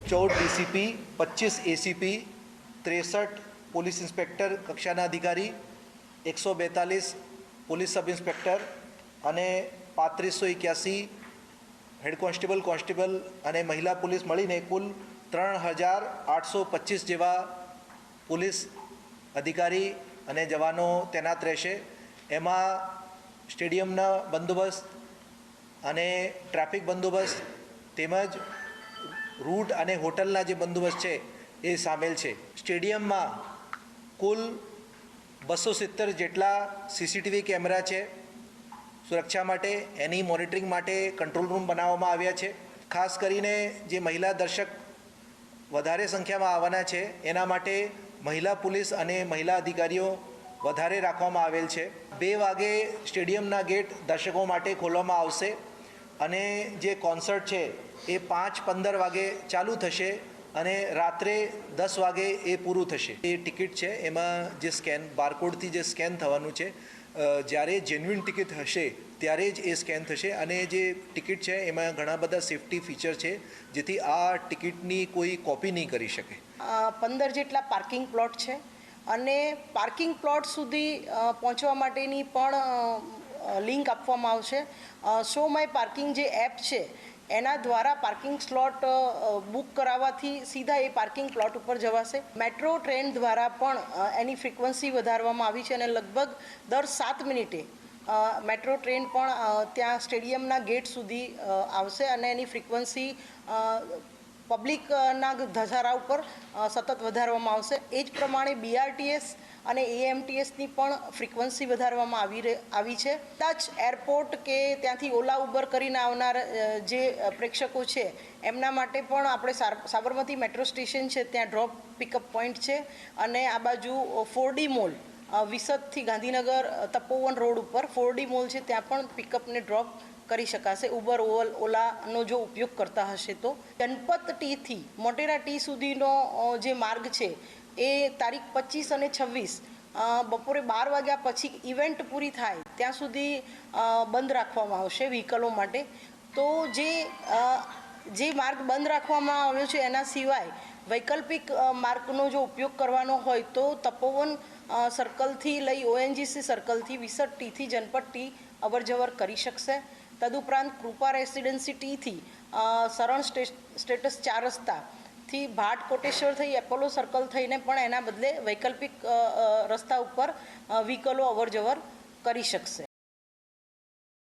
14 DCP, 25 ACP, 63 police inspector કક્ષાના અધિકારી, 142 police sub inspector અને 3581 હેડ કોન્સ્ટેબલ, કોન્સ્ટેબલ અને મહિલા પોલીસ મળીને કુલ 3825 જેવા પોલીસ અધિકારી અને જવાનો તૈનાત રહેશે. એમાં સ્ટેડિયમના બંદોબસ્ત અને ટ્રાફિક બંદોબસ્ત તેમજ રૂટ અને હોટલના જે બંદોબસ્ત છે એ સામેલ છે. સ્ટેડિયમમાં કુલ 270 જેટલા સીસીટીવી કેમેરા છે. સુરક્ષા માટે એની મોનિટરિંગ માટે કંટ્રોલ રૂમ બનાવવામાં આવ્યા છે. ખાસ કરીને જે મહિલા દર્શક વધારે સંખ્યામાં આવવાના છે એના માટે મહિલા પોલીસ અને મહિલા અધિકારીઓ વધારે રાખવામાં આવેલ છે. 2 વાગે સ્ટેડિયમના ગેટ દર્શકો માટે ખોલવામાં આવશે અને જે કોન્સર્ટ છે એ 5:15 વાગે ચાલુ થશે અને રાત્રે 10 વાગે એ પૂરું થશે. એ ટિકિટ છે એમાં જે સ્કેન બારકોડથી જે સ્કેન થવાનું છે, જ્યારે જેન્યુઇન ટિકિટ હશે ત્યારે જ એ સ્કેન થશે અને જે ટિકિટ છે એમાં ઘણા બધા સેફ્ટી ફીચર છે જેથી આ ટિકિટની કોઈ કોપી નહીં કરી શકે. 15 જેટલા પાર્કિંગ પ્લોટ છે અને પાર્કિંગ પ્લોટ સુધી પહોંચવા માટેની પણ લિંક આપવામાં આવશે. સો માય પાર્કિંગ જે એપ છે એના દ્વારા પાર્કિંગ સ્લોટ બુક કરાવવાથી સીધા એ પાર્કિંગ પ્લોટ ઉપર જવાશે. મેટ્રો ટ્રેન દ્વારા પણ એની ફ્રિકવન્સી વધારવામાં આવી છે અને લગભગ દર 7 મિનિટે મેટ્રો ટ્રેન પણ ત્યાં સ્ટેડિયમના ગેટ સુધી આવશે અને એની ફ્રિકવન્સી પબ્લિકના ધસારા ઉપર સતત વધારવામાં આવશે. એ જ પ્રમાણે બીઆરટીએસ અને એએમટીએસની પણ ફ્રિકવન્સી વધારવામાં આવી છે. કદાચ એરપોર્ટ કે ત્યાંથી ઓલા ઉબર કરીને આવનાર જે પ્રેક્ષકો છે એમના માટે પણ આપણે સાબરમતી મેટ્રો સ્ટેશન છે ત્યાં ડ્રોપ પિકઅપ પોઈન્ટ છે અને આ બાજુ 4D મોલ વિસદથી ગાંધીનગર તપોવન રોડ ઉપર 4D મોલ છે ત્યાં પણ પિકઅપ ને ડ્રોપ કરી શકાશે ઉબર ઓલાનો જો ઉપયોગ કરતા હશે તો. જનપથ ટીથી મોટેરા ટી સુધીનો જે માર્ગ છે એ તારીખ 25 અને 26 બપોરે 12 વાગ્યા પછી ઇવેન્ટ પૂરી થાય ત્યાં સુધી બંધ રાખવામાં આવશે વ્હીકલો માટે. તો જે માર્ગ બંધ રાખવામાં આવ્યો છે એના સિવાય વૈકલ્પિક માર્ગનો જો ઉપયોગ કરવાનો હોય તો તપોવન સર્કલથી લઈ ઓએનજીસી સર્કલથી વિસદ ટીથી જનપથ ટી અવરજવર કરી શકશે. તદુપરાંત કૃપા રેસિડેન્સી ટીથી સરણ સ્ટેટસ 4 રસ્તાથી ભાટ કોટેશ્વર થઈ એપોલો સર્કલ થઈને પણ એના બદલે વૈકલ્પિક રસ્તા ઉપર વ્હીકલો અવરજવર કરી શકશે.